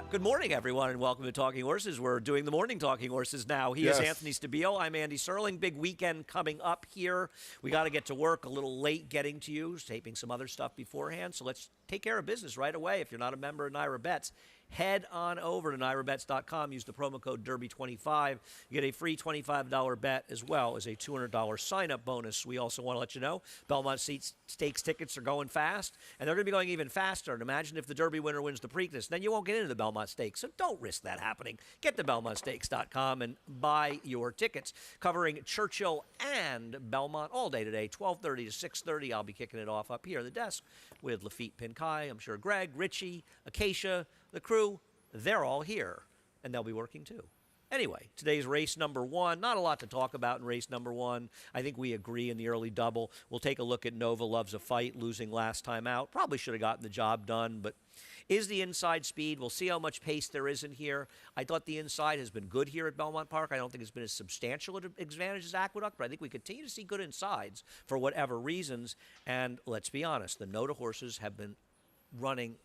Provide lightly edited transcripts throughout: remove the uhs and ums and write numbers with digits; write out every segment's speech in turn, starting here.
Good morning, everyone, and welcome to Talking Horses. We're doing the morning Talking Horses now. He is Anthony Stabile. I'm Andy Serling. Big weekend coming up here. We got to get to work a little late getting to you, taping some other stuff beforehand. So let's take care of business right away. If you're not a member of NYRA Bets, head on over to NYRABets.com. Use the promo code Derby25. You get a free $25 bet as well as a $200 sign-up bonus. We also want to let you know Belmont Stakes tickets are going fast, and they're going to be going even faster. And imagine if the Derby winner wins the Preakness, then you won't get into the Belmont Stakes. So don't risk that happening. Get to BelmontStakes.com and buy your tickets. Covering Churchill and Belmont all day today, 12:30 to 6:30. I'll be kicking it off up here at the desk with Lafitte Pinkai. I'm sure Greg, Richie, Acacia, the crew, they're all here, and they'll be working too. Anyway, today's race number one. Not a lot to talk about in race number one. I think we agree in the early double. We'll take a look at Nova Loves a Fight, losing last time out. Probably should have gotten the job done, but is the inside speed. We'll see how much pace there is in here. I thought the inside has been good here at Belmont Park. I don't think it's been as substantial an advantage as Aqueduct, but I think we continue to see good insides for whatever reasons. And let's be honest, the Noda horses have been running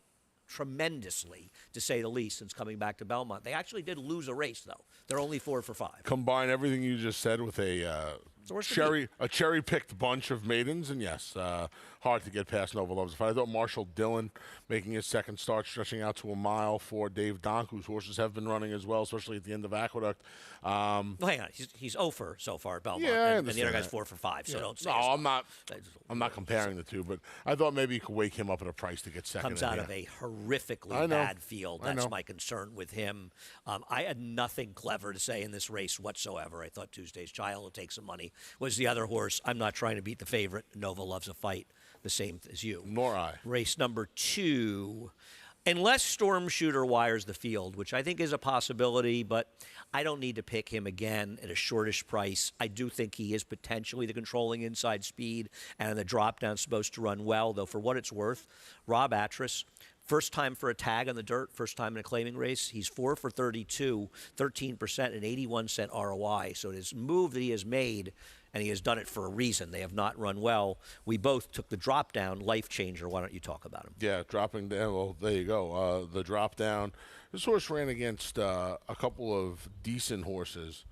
tremendously, to say the least, since coming back to Belmont. They actually did lose a race, though. They're only 4 for 5. Combine everything you just said with a cherry-picked bunch of maidens, and yes, hard to get past Nova Loves a Fight. I thought Marshall Dillon making his second start, stretching out to a mile for Dave Donk, whose horses have been running as well, especially at the end of Aqueduct. Well, hang on, he's 0 for so far at Belmont, yeah, and the other guy's 4 for 5. So don't say. No, I'm not comparing the two, but I thought maybe you could wake him up at a price to get second. Comes out of a horrifically bad field. That's my concern with him. I had nothing clever to say in this race whatsoever. I thought Tuesday's Child will take some money. Was the other horse. I'm not trying to beat the favorite. Nova Loves a Fight, the same as you. Nor I. Race number 2. Unless Storm Shooter wires the field, which I think is a possibility, but I don't need to pick him again at a shortish price. I do think he is potentially the controlling inside speed, and the drop down supposed to run well, though for what it's worth, Rob Atras, first time for a tag on the dirt, first time in a claiming race. He's 4 for 32, 13%, and 81-cent ROI. So it is a move that he has made, and he has done it for a reason. They have not run well. We both took the drop down, Life Changer. Why don't you talk about him? Yeah, dropping down. Well, there you go. The drop down. This horse ran against a couple of decent horses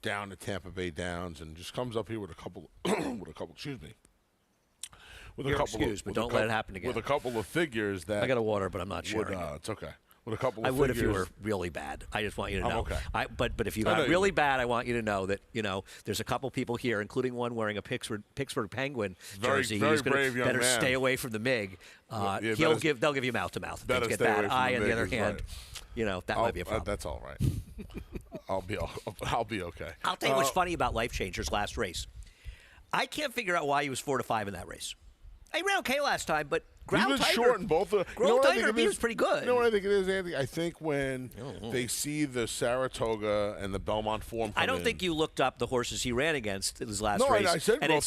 down at Tampa Bay Downs, and just comes up here with a couple. Excuse me. With You're excused, but don't let it happen again. With a couple of figures that I got a water, but I'm not sharing. It's okay. With a couple of I would figures, if you were really bad. I just want you to know. Okay. But if you got really bad, I want you to know that there's a couple people here, including one wearing a Pittsburgh Penguin jersey. Very He's brave young better man. stay away from the MIG. They'll give you mouth to mouth. Things get bad. I, on the other hand, that might be a problem. That's all right. I'll be okay. I'll tell you what's funny about Life Changers last race. I can't figure out why he was 4 to 5 in that race. He ran okay last time, but Ground Tiger, short in both. Ground Tiger was pretty good. You know what I think it is, Andy? I think when they see the Saratoga and the Belmont form come I don't think you looked up the horses he ran against in his last race. No, I said Ground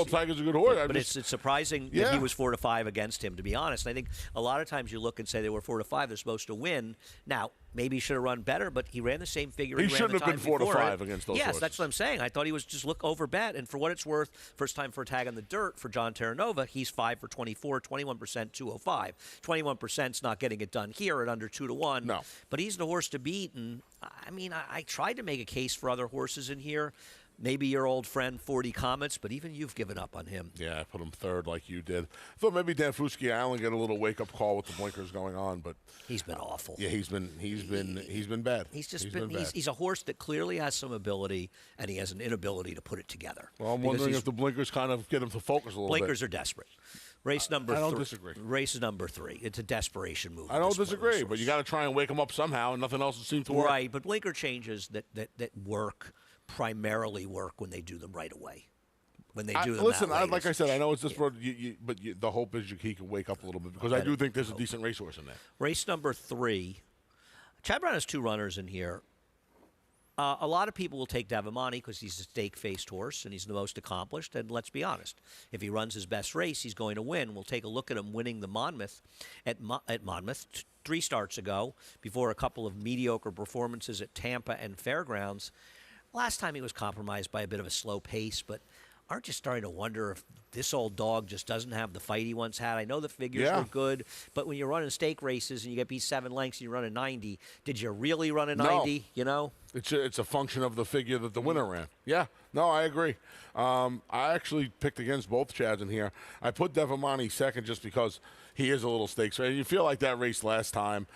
Tiger's a good horse. But it's surprising that he was 4 to 5 against him, to be honest. And I think a lot of times you look and say they were 4 to 5, they're supposed to win. Now, maybe he should have run better, but he ran the same figure. He shouldn't have been 4 to 5 against those horses. Yes, that's what I'm saying. I thought he was just overbet. And for what it's worth, first time for a tag on the dirt for John Terranova, he's 5 for 24, 21%, 205. 21% is not getting it done here at under 2 to 1. No. But he's the horse to beat. And I tried to make a case for other horses in here. Maybe your old friend 40 Comets, but even you've given up on him. Yeah, I put him third like you did. I thought maybe Dan Fusky Island get a little wake-up call with the blinkers going on, but he's been awful. Yeah, he's been bad. He's a horse that clearly has some ability, and he has an inability to put it together. Well, I'm wondering if the blinkers kind of get him to focus a little bit. Blinkers are desperate. Race number 3. I don't disagree. Race number 3. It's a desperation move. I don't disagree, but you got to try and wake him up somehow, and nothing else seems to work. Right, but blinker changes that primarily work when they do them right away. When they do them listen, that way, like I said, I know it's just but the hope is he can wake up a little bit because I do think there's a decent racehorse in there. Race number 3. Chad Brown has 2 runners in here. A lot of people will take Davamani because he's a stake-faced horse and he's the most accomplished. And let's be honest, if he runs his best race, he's going to win. We'll take a look at him winning the Monmouth at Monmouth 3 starts ago before a couple of mediocre performances at Tampa and Fairgrounds. Last time he was compromised by a bit of a slow pace, but aren't you starting to wonder if this old dog just doesn't have the fight he once had? I know the figures Yeah. were good, but when you're running stake races and you get beat 7 lengths and you run a 90, did you really run a 90? You know? It's a function of the figure that the winner ran. Yeah, no, I agree. I actually picked against both Chads in here. I put Devamani second just because he is a little stakes race. You feel like that race last time,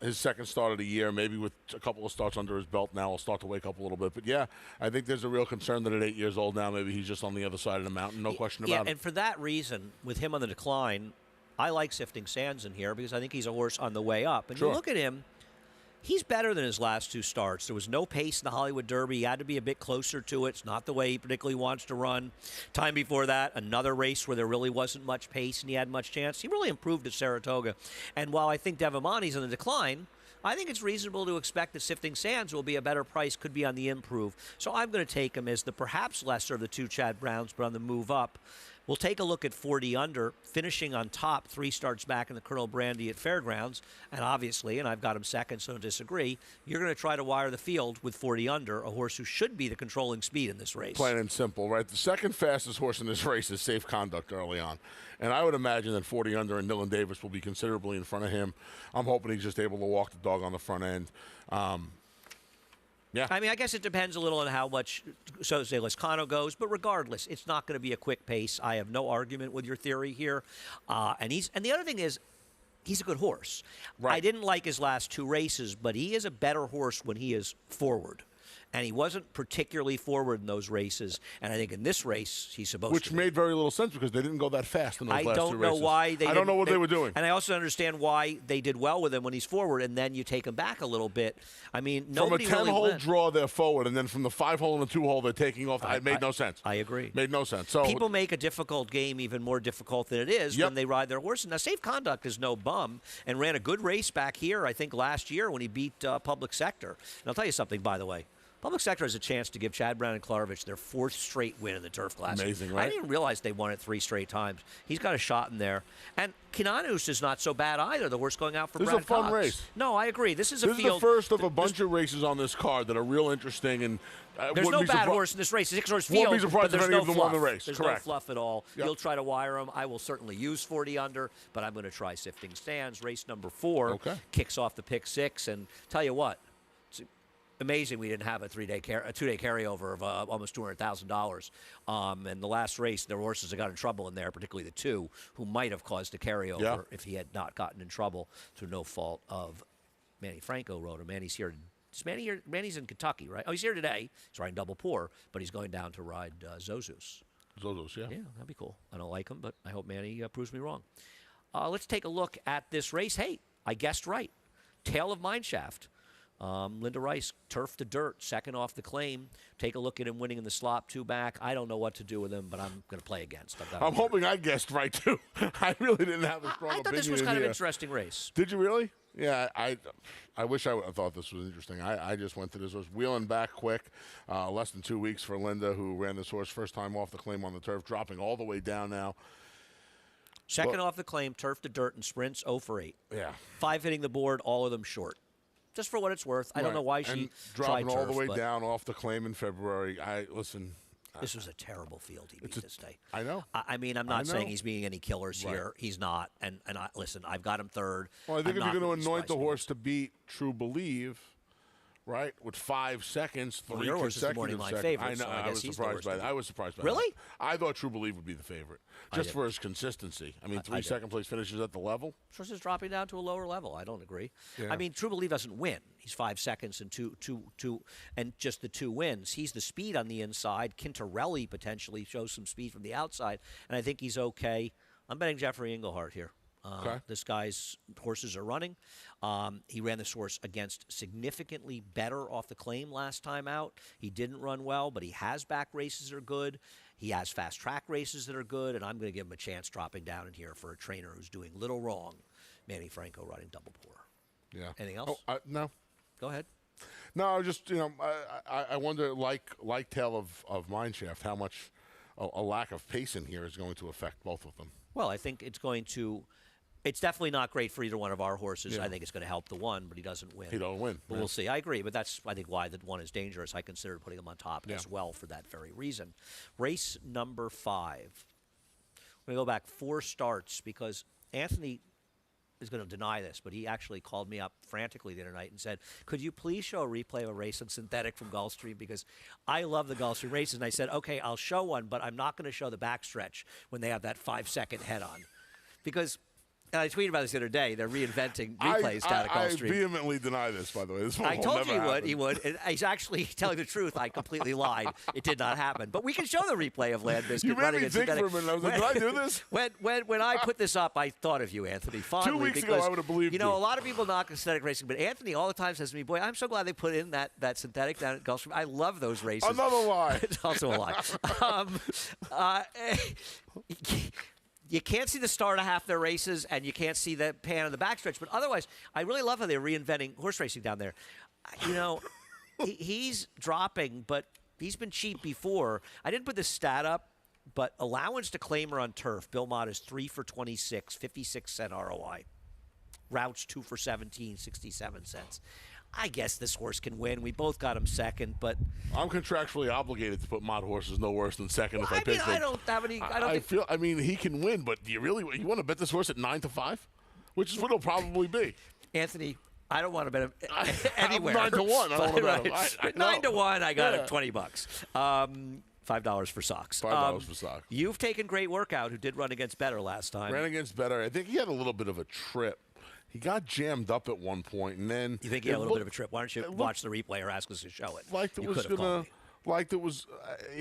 his second start of the year, maybe with a couple of starts under his belt now, he'll start to wake up a little bit. But yeah, I think there's a real concern that at 8 years old now, maybe he's just on the other side of the mountain. No question about it. And for that reason, with him on the decline, I like Sifting Sands in here because I think he's a horse on the way up. And Sure. you look at him, he's better than his last 2 starts. There was no pace in the Hollywood Derby. He had to be a bit closer to it. It's not the way he particularly wants to run. Time before that, another race where there really wasn't much pace and he had much chance. He really improved at Saratoga. And while I think Devamani's on the decline, I think it's reasonable to expect that Sifting Sands will be a better price, could be on the improve. So I'm going to take him as the perhaps lesser of the 2 Chad Browns, but on the move up. We'll take a look at 40 under, finishing on top 3 starts back in the Colonel Brandy at Fairgrounds. And obviously, and I've got him second, so don't disagree, you're going to try to wire the field with 40 under, a horse who should be the controlling speed in this race. Plain and simple, right? The second fastest horse in this race is Safe Conduct early on. And I would imagine that 40 under and Dylan Davis will be considerably in front of him. I'm hoping he's just able to walk the dog on the front end. Yeah. I mean, I guess it depends a little on how much Jose Lezcano goes, but regardless, it's not going to be a quick pace. I have no argument with your theory here. And the other thing is, he's a good horse. Right. I didn't like his last 2 races, but he is a better horse when he is forward. And he wasn't particularly forward in those races. And I think in this race, he's supposed Which to be. made very little sense because they didn't go that fast in those last 2 races. I don't know why they I don't know what they were doing. And I also understand why they did well with him when he's forward, and then you take him back a little bit. I mean, nobody from a 10-hole really went. draw, they're forward, and then from the 5-hole and the 2-hole, they're taking off. It made no sense. I agree. Made no sense. So people make a difficult game even more difficult than it is Yep. when they ride their horse. Now, Safe Conduct is no bum and ran a good race back here, I think, last year when he beat Public Sector. And I'll tell you something, by the way. Public Sector has a chance to give Chad Brown and Klarovich their 4th straight win in the Turf Classic. Amazing, right? I didn't even realize they won it 3 straight times. He's got a shot in there. And Kinanus is not so bad either, the horse going out for This is Brad a fun Cox. race. No, I agree. This is this is the field. first of a bunch of races on this card that are real interesting. And There's no bad horse in this race. It's a 6-horse Won't field, be surprised but there's if any no of them fluff. won the race. There's Correct. no fluff at all. Yep. You'll try to wire them. I will certainly use 40 under, but I'm going to try Sifting Sands. Race number 4 Okay. kicks off the pick 6, and tell you what, it's amazing we didn't have a 2-day carryover of almost $200,000. And the last race, there were horses that got in trouble in there, particularly the 2 who might have caused a carryover if he had not gotten in trouble through no fault of Manny Franco rode him. Manny's here. Is Manny here? Manny's in Kentucky, right? Oh, he's here today. He's riding double poor, but he's going down to ride Zozus. Zozos, yeah. Yeah, that'd be cool. I don't like him, but I hope Manny proves me wrong. Let's take a look at this race. Hey, I guessed right. Tail of Mineshaft. Linda Rice, turf the dirt, second off the claim. Take a look at him winning in the slop, 2 back. I don't know what to do with him, but I'm going to play against. I'm hoping I guessed right, too. I really didn't have a strong I thought opinion this was kind of here. an interesting race. Did you really? Yeah, I wish I thought this was interesting. I just went to this horse wheeling back quick, less than 2 weeks for Linda, who ran this horse first time off the claim on the turf, dropping all the way down now. Second off the claim, turf the dirt and sprints 0 for 8. Yeah. 5 hitting the board, all of them short. Just for what it's worth. I don't know why she and tried dropping all the turf, way but down off the claim in February. Listen. This was a terrible field he beat this day. I know. I mean, I'm I not saying know. he's being any killers here. He's not. And listen, I've got him 3rd. Well, I think I'm if not you're going really to anoint the surprised horse to beat True Believe, right, with 5 seconds, 3 your horse is the morning consecutive line seconds. favorite, I know. so I I guess was he's the surprised worst by of that. them. I was surprised by Really? that. I thought True Believe would be the favorite, just for his consistency. I mean, 3 did. second place finishes at the level. Horse is dropping down to a lower level. I don't agree. Yeah. I mean, True Believe doesn't win. He's 5 seconds and two, and just the 2 wins. He's the speed on the inside. Quintarelli potentially shows some speed from the outside, and I think he's okay. I'm betting Jeffrey Englehart here. Okay. This guy's horses are running. He ran this horse against significantly better off the claim last time out. He didn't run well, but he has back races that are good. He has fast track races that are good, and I'm going to give him a chance dropping down in here for a trainer who's doing little wrong. Manny Franco riding double poor. Yeah. Anything else? Oh, no. Go ahead. No, I just, I wonder, like Tale of Mineshaft, how much a lack of pace in here is going to affect both of them. Well, I think it's going to It's definitely not great for either one of our horses. Yeah. I think it's going to help the one, but he doesn't win. He don't win. But we'll see. I agree, but that's, I think, why the one is dangerous. I considered putting him on top as well for that very reason. Race number 5. We go back 4 starts because Anthony is going to deny this, but he actually called me up frantically the other night and said, could you please show a replay of a race on synthetic from Gulfstream, because I love the Gulfstream races. And I said, okay, I'll show one, but I'm not going to show the backstretch when they have that 5-second head-on. Because, and I tweeted about this the other day, they're reinventing replays down at Gulfstream. I vehemently deny this, by the way. This I told you happen. he would. And he's actually telling the truth. I completely lied. It did not happen. But we can show the replay of Land Biscuit You made running me in think synthetic. for a minute. I was like, did I do this? When I put this up, I thought of you, Anthony, fondly. 2 weeks because, ago, I would have believed you know, you. a lot of people knock synthetic racing, but Anthony all the time says to me, boy, I'm so glad they put in that synthetic down at Gulfstream. I love those races. Another lie. It's also a lie. You can't see the start of half their races, and you can't see the pan on the backstretch. But otherwise, I really love how they're reinventing horse racing down there. You know, he's dropping, but he's been cheap before. I didn't put this stat up, but allowance to claimer on turf, Bill Mott is 3 for 26, 56-cent ROI. Rouch 2 for 17, 67 cents. I guess this horse can win. We both got him second, but I'm contractually obligated to put Mott horses no worse than second if I pick them. I don't have any. I mean, he can win, but do you want to bet this horse at 9-5, which is what it'll probably be? Anthony, I don't want to bet him anywhere. 9 to 1. I don't want to bet him. I 9 to 1. I got it. $20. $5 for socks. $5 for socks. You've taken Great Workout, who did run against Better last time. Ran against Better. I think he had a little bit of a trip. He got jammed up at one point, and then you think he had a little bit of a trip? Why don't you watch the replay or ask us to show it? He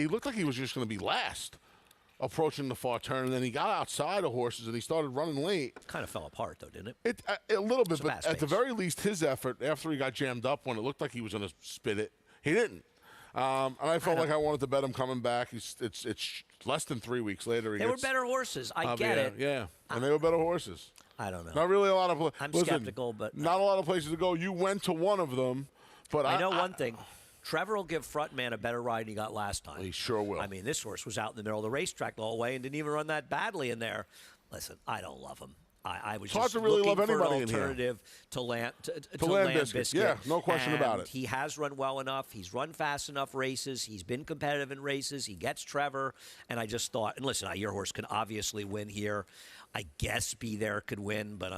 looked like he was just gonna be last, approaching the far turn, and then he got outside of horses and he started running late. Kind of fell apart though, didn't it? A little bit, but at the very least, his effort after he got jammed up when it looked like he was gonna spit it, he didn't. And I felt like I wanted to bet him coming back. It's less than 3 weeks later. They were better horses. I get it. Yeah, and they were better horses. I don't know. Not really a lot of. I'm listen, skeptical, but not a lot of places to go. You went to one of them, but I know one thing. Trevor will give Frontman a better ride than he got last time. He sure will. I mean, this horse was out in the middle of the racetrack the whole way and didn't even run that badly in there. Listen, I don't love him. I was just really looking love for an anybody in here. alternative to Land Biscuit. Yeah, no question and about it. He has run well enough. He's run fast enough races. He's been competitive in races. He gets Trevor. And I just thought, and listen, your horse can obviously win here. I guess Be There could win, but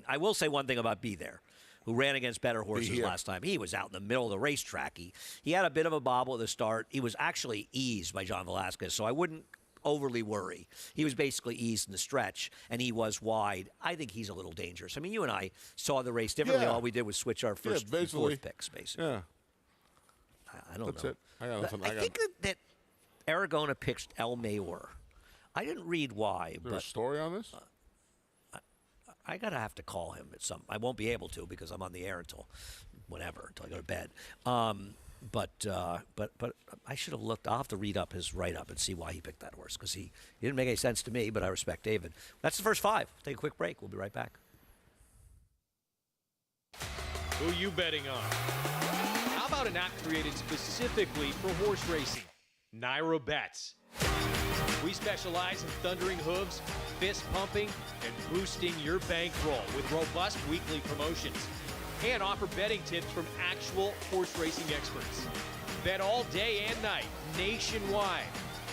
I will say one thing about Be There, who ran against better horses last time. He was out in the middle of the racetrack. He had a bit of a bobble at the start. He was actually eased by John Velasquez, so I wouldn't overly worry. He was basically eased in the stretch, and he was wide. I think he's a little dangerous. I mean, you and I saw the race differently. All we did was switch our first and fourth picks, basically. Yeah. I don't know. That's it. I got nothing. I think that Aragona picked El Mayor. I didn't read why. Is there a story on this? I have to call him at some. I won't be able to because I'm on the air until whenever, until I go to bed. But I should have looked. I'll have to read up his write-up and see why he picked that horse, because he didn't make any sense to me, but I respect David. That's the first 5. Take a quick break. We'll be right back. Who you betting on? How about an app created specifically for horse racing? Naira Bets. We specialize in thundering hooves, fist pumping, and boosting your bankroll with robust weekly promotions. And offer betting tips from actual horse racing experts. Bet all day and night, nationwide.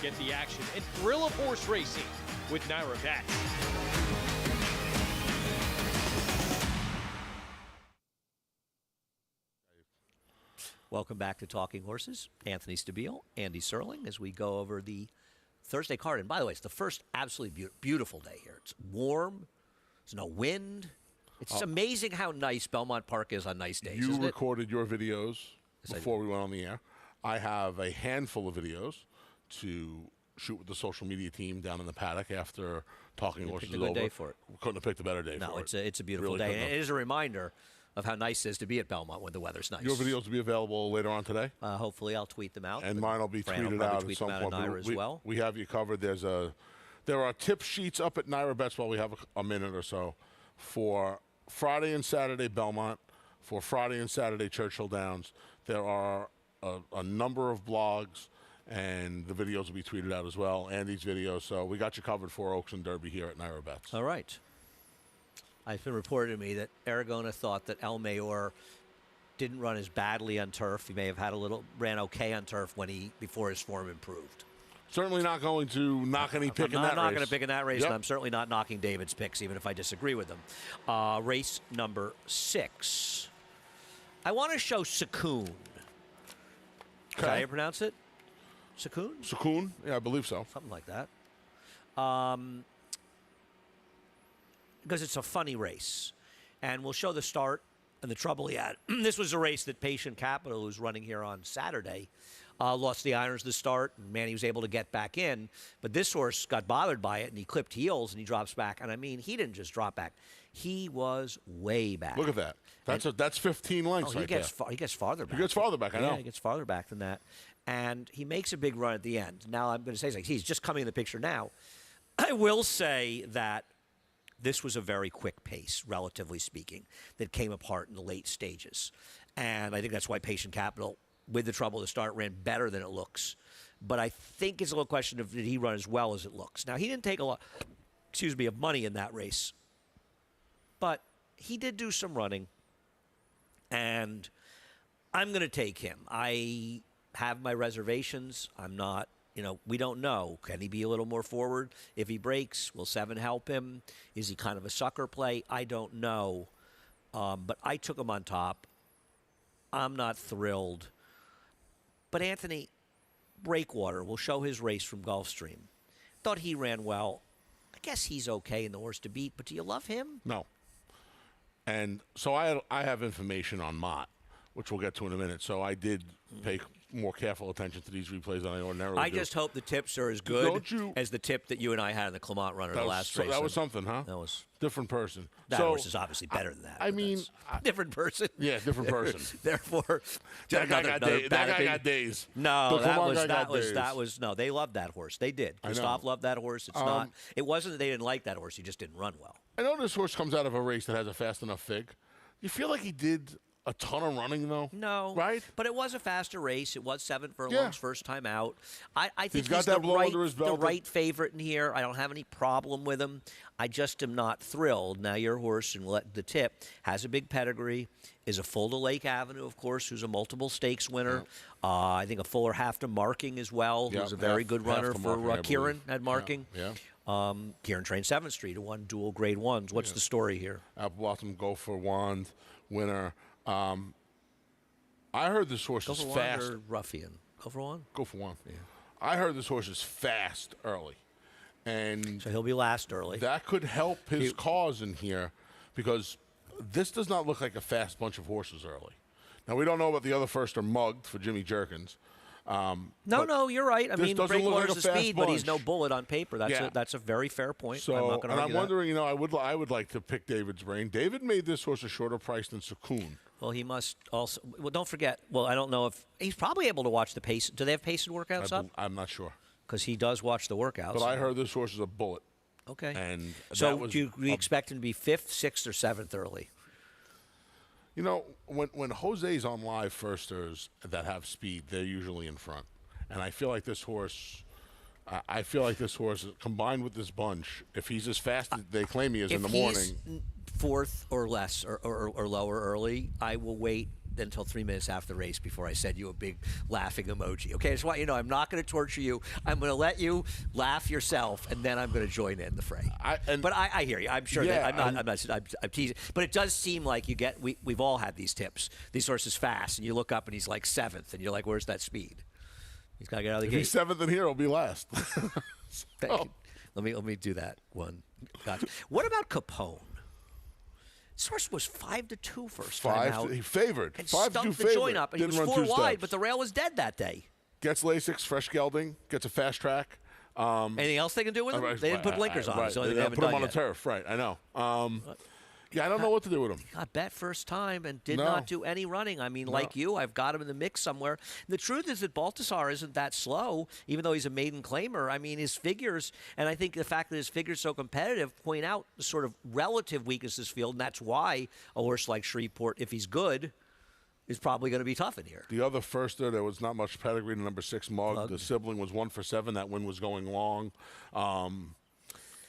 Get the action and thrill of horse racing with Naira Bets. Welcome back to Talking Horses. Anthony Stabile, Andy Serling, as we go over the Thursday card. And by the way, it's the first absolutely beautiful day here. It's warm. There's no wind. It's amazing how nice Belmont Park is on nice days. You recorded your videos before we went on the air. I have a handful of videos to shoot with the social media team down in the paddock after Talking Horses is over. Picked a good day for it. Couldn't have picked a better day for it. No, it's a beautiful day. And it is a reminder of how nice it is to be at Belmont when the weather's nice. Your videos will be available later on today? Hopefully I'll tweet them out. And mine will be tweeted out at some point. Naira as well. We have you covered. There are tip sheets up at Naira Bets while we have a minute or so for Friday and Saturday Belmont, for Friday and Saturday Churchill Downs. There are a number of blogs, and the videos will be tweeted out as well, Andy's videos. So we got you covered for Oaks and Derby here at Naira Bets. All right. It's been reported to me that Aragona thought that El Mayor didn't run as badly on turf. He may have ran okay on turf before his form improved. Certainly not going to knock any pick in that race. I'm not going to pick in that race, Yep. and I'm certainly not knocking David's picks, even if I disagree with him. Race number 6. I want to show Sakoon. Is that how Okay. you pronounce it? Sakoon? Sakoon? Yeah, I believe so. Something like that. Because it's a funny race. And we'll show the start and the trouble he had. This was a race that Patient Capital, who's running here on Saturday, lost the irons to start. And man, he was able to get back in. But this horse got bothered by it, and he clipped heels, and he drops back. And, I mean, he didn't just drop back. He was way back. Look at that. That's 15 lengths he right gets there. he gets farther back. He gets farther back, I know. Yeah, he gets farther back than that. And he makes a big run at the end. Now, I'm going to say he's just coming in the picture now. I will say that this was a very quick pace, relatively speaking, that came apart in the late stages. And I think that's why Patient Capital, with the trouble to start, ran better than it looks. But I think it's a little question of did he run as well as it looks. Now, he didn't take a lot, of money in that race. But he did do some running. And I'm going to take him. I have my reservations. I'm not, we don't know. Can he be a little more forward? If he breaks, will 7 help him? Is he kind of a sucker play? I don't know. But I took him on top. I'm not thrilled. But Anthony, Breakwater will show his race from Gulfstream. Thought he ran well. I guess he's okay in the horse to beat, but do you love him? No. And so I have information on Mott, which we'll get to in a minute. So I did pay more careful attention to these replays than I ordinarily I do. just hope the tips are as good as the tip that you and I had in the Clermont Runner the last race. That was something, huh? That was different person. That horse is obviously better than that. I mean, different person. Yeah, different person. Therefore, that guy got days. No, that was no. They loved that horse. They did. Gustav loved that horse. It's not. It wasn't that they didn't like that horse. He just didn't run well. I know this horse comes out of a race that has a fast enough fig. You feel like he did a ton of running, though? No. Right? But it was a faster race. It was 7 furlongs first time out. I think he's got the right favorite in here. I don't have any problem with him. I just am not thrilled. Now, your horse, and the tip, has a big pedigree, is a full to Lake Avenue, of course, who's a multiple stakes winner. Yeah. I think a fuller half to Marking as well, who's a very good runner for Kieran at Marking. Yeah. Kieran trained 7th Street and won dual grade ones. What's the story here? Apple Blossom Gopher Wand winner. I heard this horse is fast. Or Ruffian? Gopher Wand? Gopher Wand. Yeah. I heard this horse is fast early. And so he'll be last early. That could help his cause in here because this does not look like a fast bunch of horses early. Now, we don't know about the other first are mugged for Jimmy Jerkins. No, you're right. I mean, Breakwater's the speed, bunch. but he's no bullet on paper. That's a very fair point. So, I'm not going to I'm wondering, I would like to pick David's brain. David made this horse a shorter price than Sakoon. Well, he must also. Well, don't forget. Well, I don't know if he's probably able to watch the pace. Do they have pace and workouts up? I'm not sure because he does watch the workouts. But I heard this horse is a bullet. Okay. And so, do you expect him to be 5th, 6th, or 7th early? When Jose's on live firsters that have speed, they're usually in front. And I feel like this horse, combined with this bunch, if he's as fast as they claim he is in the morning. If he's 4th or less or lower early, I will wait until 3 minutes after the race before I send you a big laughing emoji. Okay, I just want you to know I'm not going to torture you. I'm going to let you laugh yourself, and then I'm going to join in the fray. But I hear you. I'm sure that I'm teasing. But it does seem like we've all had these tips. These horses fast, and you look up and he's like 7th, and you're like, where's that speed? He's got to get out of the gate. If he's 7th in here, he'll be last. Let me do that one. Gotcha. What about Capone? This horse was 5-2 first time out. He favored. And 5-2 stumped the favorite. joint up. And he was 4 wide, but the rail was dead that day. Gets Lasix, fresh gelding, gets a fast track. Anything else they can do with him? They didn't put blinkers on. Right. So they haven't put him done on yet. the turf. Right, I know. Yeah, I don't know what to do with him. Got bet first time and did not do any running. I mean, like you, I've got him in the mix somewhere. The truth is that Baltasar isn't that slow, even though he's a maiden claimer. I mean, his figures, and I think the fact that his figures so competitive point out the sort of relative weakness of this field, and that's why a horse like Shreveport, if he's good, is probably going to be tough in here. The other firster, there was not much pedigree. The number 6 Mug. The sibling was 1 for 7. That win was going long.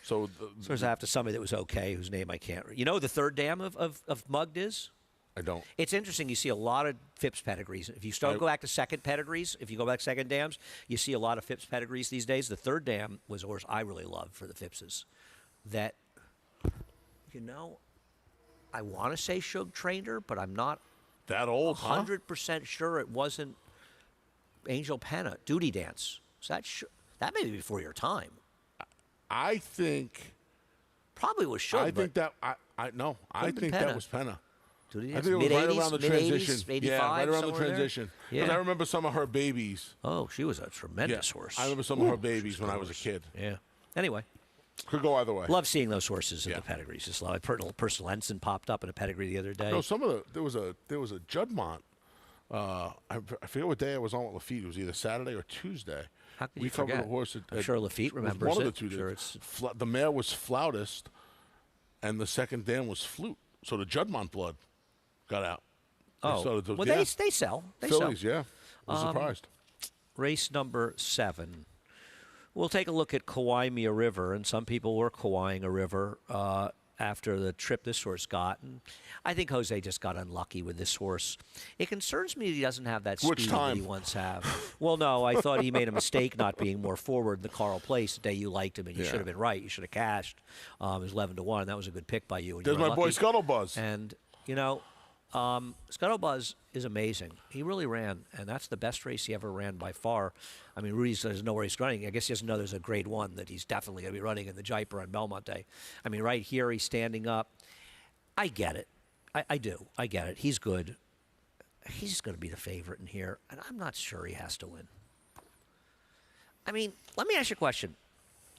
So, So I have to somebody that was okay, whose name I can't. You know, the third dam of Mugged is. I don't. It's interesting. You see a lot of Phipps pedigrees. If you go back to second pedigrees, if you go back second dams, you see a lot of Phipps pedigrees these days. The third dam was a horse I really loved for the Phippses. That, you know, I want to say Shug trained her, but I'm not That old, 100% sure it wasn't Angel Penna. Duty Dance. So that may be before your time. I think. Probably was Shug. I think that. I think that was Penna. Duty I Dance. think it was right Mid-80s, around the mid-80s, transition. 85, yeah, right around the somewhere there? transition. Because Yeah. I remember some of her babies. Oh, she was a tremendous horse. I remember some of her babies when I was a kid. Yeah. Anyway. Could go either way. Love seeing those horses in the pedigrees. Just love it. Personal Ensign popped up in a pedigree the other day. No, some of there was a Juddmonte. I forget what day I was on with Lafitte. It was either Saturday or Tuesday. How could we you covered forget? a horse. I'm sure Lafitte remembers one it. of the two. Sure, days. The mare was Flautist, and the second dam was Flute. So the Juddmonte blood got out. Oh, well, they sell. They Phillies, sell. yeah. I was surprised. Race number 7. We'll take a look at Kawaimia River, and some people were Kawaiing a river after the trip this horse got. And I think Jose just got unlucky with this horse. It concerns me that he doesn't have that speed that he once had. Well, no, I thought he made a mistake not being more forward in the Carl Place the day you liked him, and you should have been right. You should have cashed. It was 11-1. That was a good pick by you. There's my boy Scuttlebuzz. And, you know, Scuttlebuzz is amazing. He really ran, and that's the best race he ever ran by far. I mean, Rudy doesn't know where he's running. I guess he doesn't know there's a grade 1 that he's definitely going to be running in the Jaipur on Belmont Day. I mean, right here, he's standing up. I get it. I do. I get it. He's good. He's going to be the favorite in here, and I'm not sure he has to win. I mean, let me ask you a question.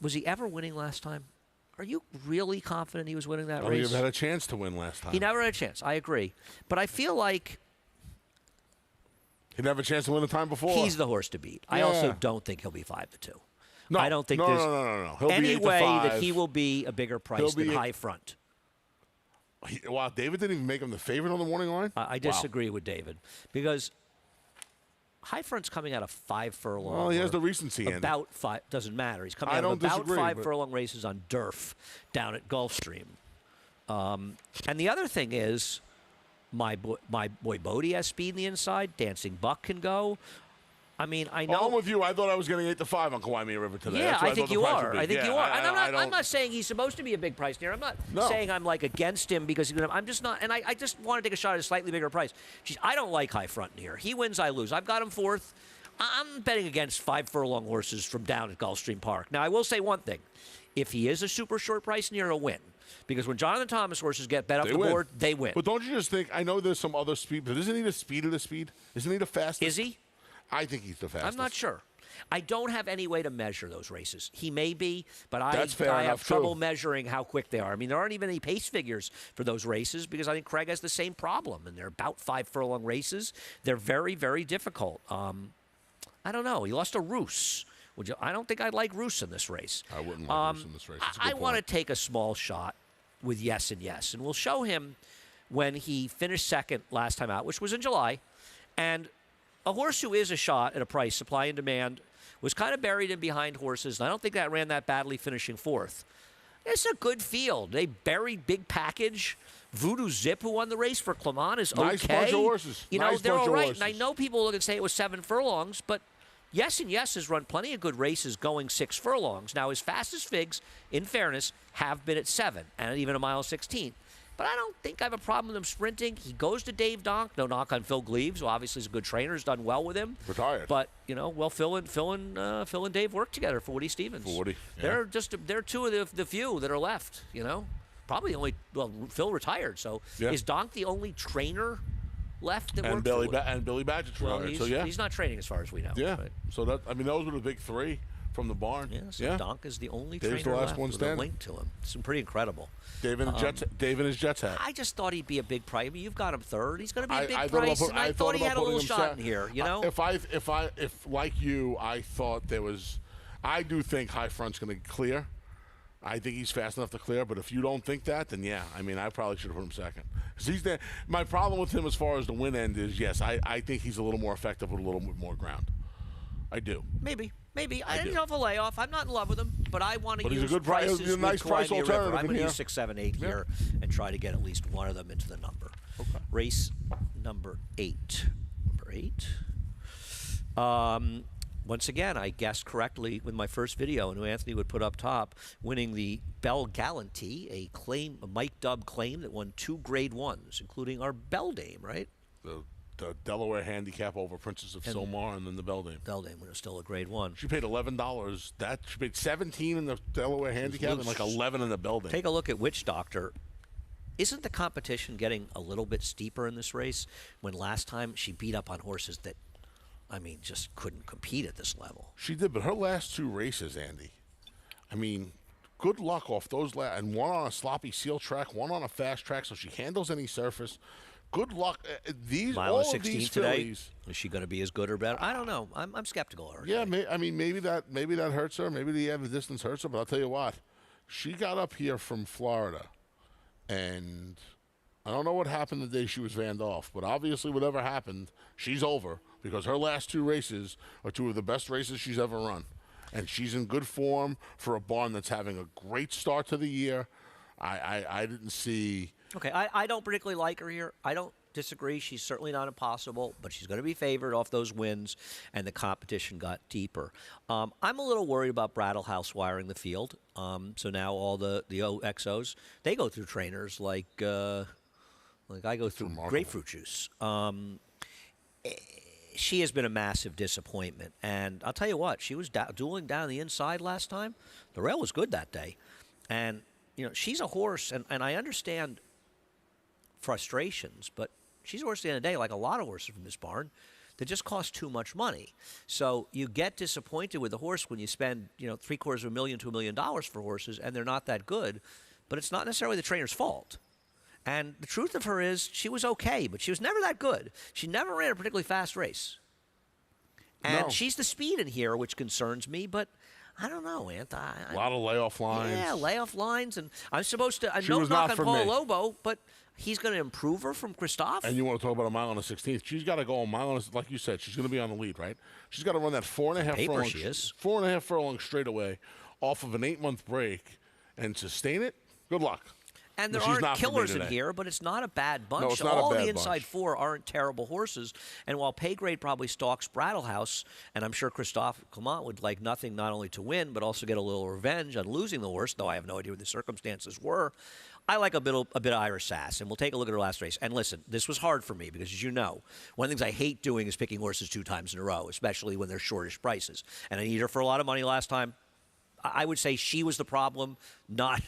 Was he ever winning last time? Are you really confident he was winning that race? He had a chance to win last time. He never had a chance. I agree. But I feel like he didn't have a chance to win the time before. He's the horse to beat. I also don't think he'll be 5-2. No, I don't think there's no. He'll any be 8-5. way that he will be a bigger price than High Front. Wow, David didn't even make him the favorite on the morning line? I disagree with David because High Front's coming out of 5 furlong. Well, he has the recency in it. About 5 doesn't matter. He's coming out of about 5 furlong races on Durf down at Gulfstream. And the other thing is, my boy Bodie has speed in the inside. Dancing Buck can go. I mean, I know. I'm with you. I thought I was getting 8-5 on Kawaimia River today. Yeah, I think you are. I think you are. And I'm not saying he's supposed to be a big price here. I'm not saying I'm like against him because I'm just not. And I just want to take a shot at a slightly bigger price. Jeez, I don't like High Front in here. He wins, I lose. I've got him 4th. I'm betting against 5 furlong horses from down at Gulfstream Park. Now, I will say one thing. If he is a super short price in here, he'll win. Because when Jonathan Thomas horses get bet up the board, they win. But don't you just think, I know there's some other speed, but isn't he the speed of the speed? Isn't he the fastest? Is he? I think he's the fastest. I'm not sure. I don't have any way to measure those races. He may be, but I enough, have trouble too. measuring how quick they are. I mean, there aren't even any pace figures for those races because I think Craig has the same problem, and they're about 5 furlong races. They're very, very difficult. I don't know. He lost to Roos. I don't think I'd like Roos in this race. I wouldn't like Roos in this race. I want to take a small shot with Yes and Yes, and we'll show him when he finished second last time out, which was in July, and a horse who is a shot at a price, supply and demand, was kind of buried in behind horses, and I don't think that ran that badly, finishing 4th. It's a good field. They buried Big Package. Voodoo Zip, who won the race for Clement, is okay. Nice bunch of horses. You know, Nice they're bunch all of right. horses. And I know people look and say it was 7 furlongs, but Yes and Yes has run plenty of good races going 6 furlongs. Now, his fastest figs, in fairness, have been at 7 and even a mile 16. But I don't think I have a problem with him sprinting. He goes to Dave Donk. No knock on Phil Gleaves, who obviously is a good trainer, has done well with him. Retired. But, you know, well, Phil and Dave work together for Woody Stevens. For Woody, yeah. They're 2 of the few that are left, you know. Probably the only, well, Phil retired, so is Donk the only trainer left that worked for Woody? And Billy Badgett's retired, so yeah. He's not training as far as we know. Yeah, But, so that, I mean, those were the big 3 from the barn. yeah, so Donk is the only Dave's trainer the last left one with a standing. link to him. It's pretty incredible. Dave in his Jets hat. I just thought he'd be a big price. I mean, you've got him 3rd. He's going to be a big I price, and I thought he had a little shot in here. You know, if like you, I thought there was. I do think High Front's going to clear. I think he's fast enough to clear. But if you don't think that, then yeah, I mean, I probably should have put him 2nd. 'Cause he's there. My problem with him as far as the win end is, yes, I think he's a little more effective with a little bit more ground. I do. maybe. maybe. I I didn't do. know if a layoff. I'm not in love with him, but I want to But he's a use good price- prices he's a with nice price Crimea River. alternative I'm in going to here. use 6, 7, 8 here and try to get at least one of them into the number. Okay. Race number 8. Number 8. Once again, I guessed correctly with my first video, and who Anthony would put up top, winning the Belle Gallanty, a Mike Dubb claim that won 2 Grade 1s, including our Beldame, right? The Delaware handicap over Princess of Silmar, and then the Beldame. Beldame was still a Grade 1. She paid $11. She paid 17 in the Delaware handicap and like 11 in the Beldame. Take a look at Witch Doctor. Isn't the competition getting a little bit steeper in this race when last time she beat up on horses that, I mean, just couldn't compete at this level? She did, but her last 2 races, Andy, I mean, good luck off those and one on a sloppy seal track, one on a fast track, so she handles any surface. Good luck. Mile All and of 16 these today. fillies. Is she going to be as good or better? I don't know. I'm skeptical of her. Yeah, I mean, maybe that hurts her. Maybe the distance hurts her. But I'll tell you what, she got up here from Florida, and I don't know what happened the day she was vanned off. But obviously, whatever happened, she's over because her last 2 races are 2 of the best races she's ever run, and she's in good form for a barn that's having a great start to the year. I didn't see. Okay, I don't particularly like her here. I don't disagree. She's certainly not impossible, but she's going to be favored off those wins, and the competition got deeper. I'm a little worried about Brattle House wiring the field. So now all the OXOs, they go through trainers like I go through grapefruit juice. She has been a massive disappointment, and I'll tell you what, she was dueling down the inside last time. The rail was good that day, and she's a horse, and I understand frustrations, but she's a horse at the end of the day, like a lot of horses from this barn, that just cost too much money. So you get disappointed with the horse when you spend, $750,000 to $1 million for horses, and they're not that good. But it's not necessarily the trainer's fault. And the truth of her is, she was okay, but she was never that good. She never ran a particularly fast race. And No. she's the speed in here, which concerns me, but I don't know, Ant. A lot of layoff lines. Yeah, layoff lines, and I'm supposed to. I She know was knock not on for Paul me. Lobo, but he's going to improve her from Christophe. And you want to talk about a mile on the 16th? She's got to go a mile on, like you said. She's going to be on the lead, right? She's got to run that 4.5 paper furlong. she is. 4.5 furlong straightaway off of an 8-month break and sustain it. Good luck. And there She's aren't not for me killers in today. here, but it's not a bad bunch. No, it's not a All bad the inside bunch. 4 aren't terrible horses. And while Paygrade probably stalks Brattle House, and I'm sure Christophe Clement would like nothing not only to win, but also get a little revenge on losing the horse, though I have no idea what the circumstances were. I like a bit of Irish Sass, and we'll take a look at her last race. And listen, this was hard for me because, as you know, one of the things I hate doing is picking horses 2 times in a row, especially when they're shortish prices. And I need her for a lot of money last time. I would say she was the problem, not,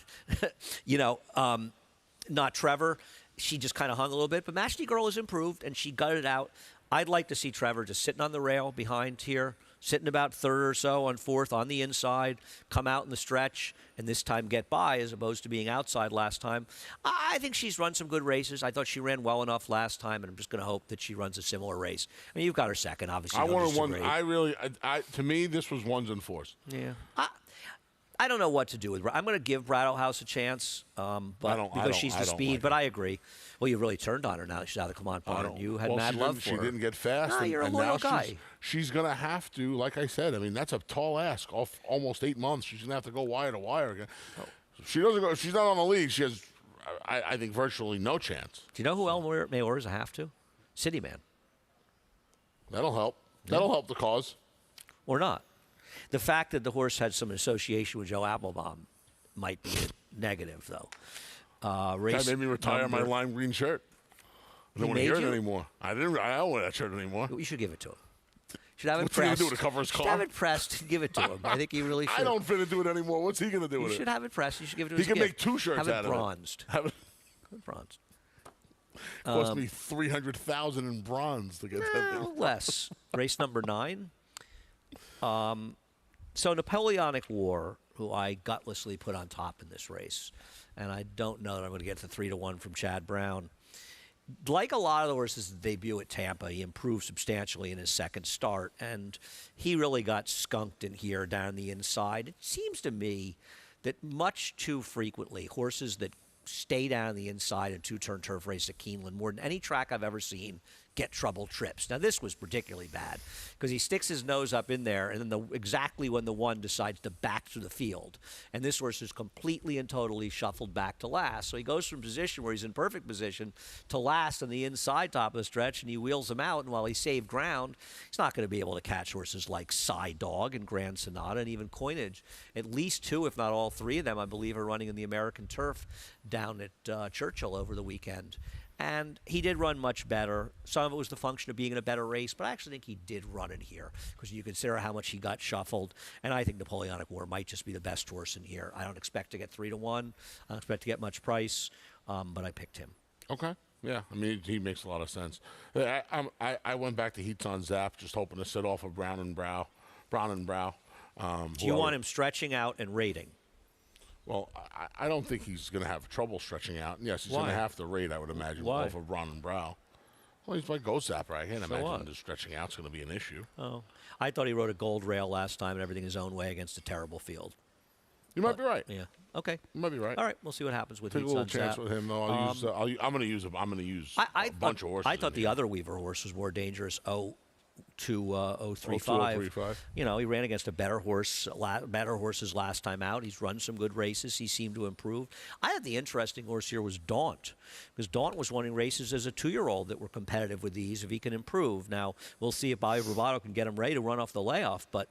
not Trevor. She just kind of hung a little bit. But Mashty Girl has improved, and she gutted out. I'd like to see Trevor just sitting on the rail behind here, sitting about 3rd or so on 4th on the inside, come out in the stretch, and this time get by as opposed to being outside last time. I think she's run some good races. I thought she ran well enough last time, and I'm just going to hope that she runs a similar race. I mean, you've got her second, obviously. I don't wanted one. disagree. To me, this was 1s and 4s. Yeah. I don't know what to do with her. I'm going to give Brattle House a chance, because she's the speed. But I agree. Well, you really turned on her now that she's out of the Clement barn. You had mad love for her. She didn't get fast. No, you're a and loyal now guy. She's going to have to, like I said, I mean, that's a tall ask off almost 8 months. She's going to have to go wire to wire again. If she doesn't go, if she's not on the lead, she has, I think, virtually no chance. Do you know who El Mayor is a have to? City Man. That'll help. That'll help the cause. Or not. The fact that the horse had some association with Joe Applebaum might be a negative, though. That made me retire my lime green shirt. I don't want to hear it anymore. I don't wear that shirt anymore. You should give it to him. Should have it What's he pressed. gonna do to cover his car? Should have it pressed and give it to him. I think he really should. I don't fit into it anymore. What's he going to do You with should it? have it pressed. You should give it to He his can gift. make 2 shirts have out it of bronzed. it. Have it Have it bronzed. cost me $300,000 in bronze to get that thing. Less. Race number 9. So Napoleonic War, who I gutlessly put on top in this race, and I don't know that I'm going to get the 3-1 from Chad Brown. Like a lot of the horses that debut at Tampa, he improved substantially in his second start, and he really got skunked in here down the inside. It seems to me that much too frequently, horses that stay down the inside in 2-turn turf race at Keeneland, more than any track I've ever seen, get trouble trips. Now, this was particularly bad because he sticks his nose up in there, and then exactly when the one decides to back to the field. And this horse is completely and totally shuffled back to last. So he goes from position where he's in perfect position to last on the inside top of the stretch, and he wheels him out. And while he saved ground, he's not going to be able to catch horses like Psy Dog and Grand Sonata and even Coinage. At least two, if not all three of them, I believe, are running in the American Turf down at Churchill over the weekend. And he did run much better. Some of it was the function of being in a better race, but I actually think he did run it here because you consider how much he got shuffled. And I think Napoleonic War might just be the best horse in here. I don't expect to get 3-1. I don't expect to get much price, but I picked him. Okay. Yeah, I mean, he makes a lot of sense. I went back to Heats on Zap, just hoping to sit off of Brown and Brow. Do you want him stretching out and rating? Well, I don't think he's going to have trouble stretching out. And yes, he's going to have to rate, I would imagine, Why? off of Brown and Brow. Well, he's my Ghost Zapper. I can't imagine what? the stretching out's going to be an issue. Oh, I thought he rode a gold rail last time and everything his own way against a terrible field. You might be right. Yeah. Okay. You might be right. All right. We'll see what happens with Take a Heats little on chance Zap. with him, though. I'm going to use a bunch of horses. I thought the other Weaver horse was more dangerous. 035. You know, he ran against a better horses last time out. He's run some good races. He seemed to improve. I thought the interesting horse here was Daunt, because Daunt was winning races as a 2-year-old that were competitive with these if he can improve. Now, we'll see if Bobby Bravado can get him ready to run off the layoff, but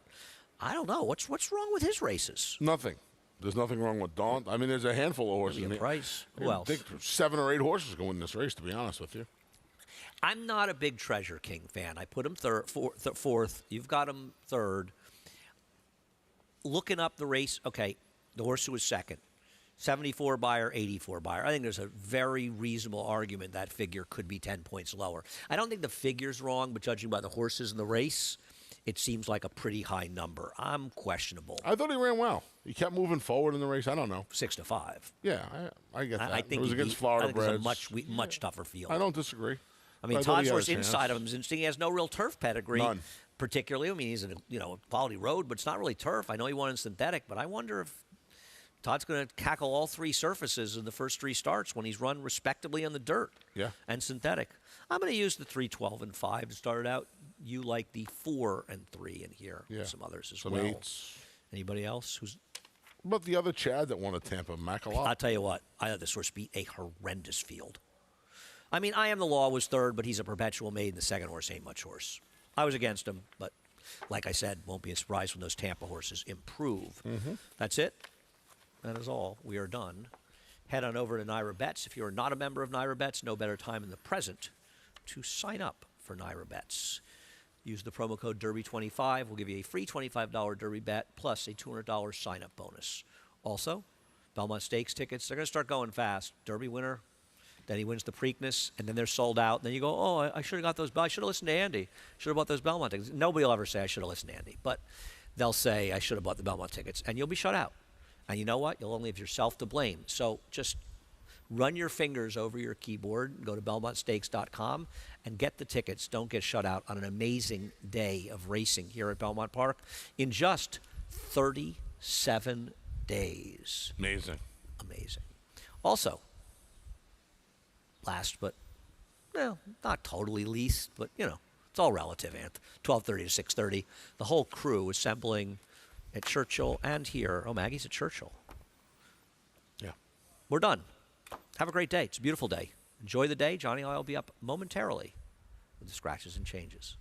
I don't know. What's wrong with his races? Nothing. There's nothing wrong with Daunt. I mean, there's a handful of horses. Maybe a price. Who else? I think 7 or 8 horses can win this race, to be honest with you. I'm not a big Treasure King fan. I put him fourth. You've got him third. Looking up the race, okay, the horse who was second, 74 buyer, 84 buyer. I think there's a very reasonable argument that figure could be 10 points lower. I don't think the figure's wrong, but judging by the horses in the race, it seems like a pretty high number. I'm questionable. I thought he ran well. He kept moving forward in the race. I don't know. 6-5. Yeah, I get that. I think it was against Florida I think it's Breds. a much tougher field. I don't disagree. I mean, I thought Todd's he had horse a chance. inside of him is interesting. He has no real turf pedigree. None. Particularly. I mean, he's in a quality road, but it's not really turf. I know he won in synthetic, but I wonder if Todd's going to tackle all 3 surfaces in the first 3 starts when he's run respectably on the dirt and synthetic. I'm going to use the 3, 12, and 5 to start it out. You like the 4 and 3 in here. Yeah. Some others as Some well. 8s. Anybody else? What about the other Chad that won at Tampa, Macalot? I'll tell you what. I thought this horse beat a horrendous field. I mean, I Am the Law was third, but he's a perpetual maiden. The second horse ain't much horse. I was against him, but like I said, won't be a surprise when those Tampa horses improve. That's it. That is all. We are done. Head on over to Naira Bets. If you're not a member of Naira Bets, no better time than the present to sign up for Naira Bets. Use the promo code Derby25. We'll give you a free $25 Derby bet plus a $200 sign-up bonus. Also, Belmont Stakes tickets, they're going to start going fast. Derby winner, then he wins the Preakness, and then they're sold out. And then you go, oh, I should have got those. I should have listened to Andy. Should have bought those Belmont tickets. Nobody will ever say I should have listened to Andy, but they'll say I should have bought the Belmont tickets, and you'll be shut out. And you know what? You'll only have yourself to blame. So just run your fingers over your keyboard, go to BelmontStakes.com, and get the tickets. Don't get shut out on an amazing day of racing here at Belmont Park in just 37 days. Amazing. Also, last but, well, not totally least, but, it's all relative, Anth. 12:30 to 6:30. The whole crew assembling at Churchill and here. Oh, Maggie's at Churchill. Yeah. We're done. Have a great day. It's a beautiful day. Enjoy the day. Johnny and I will be up momentarily with the scratches and changes.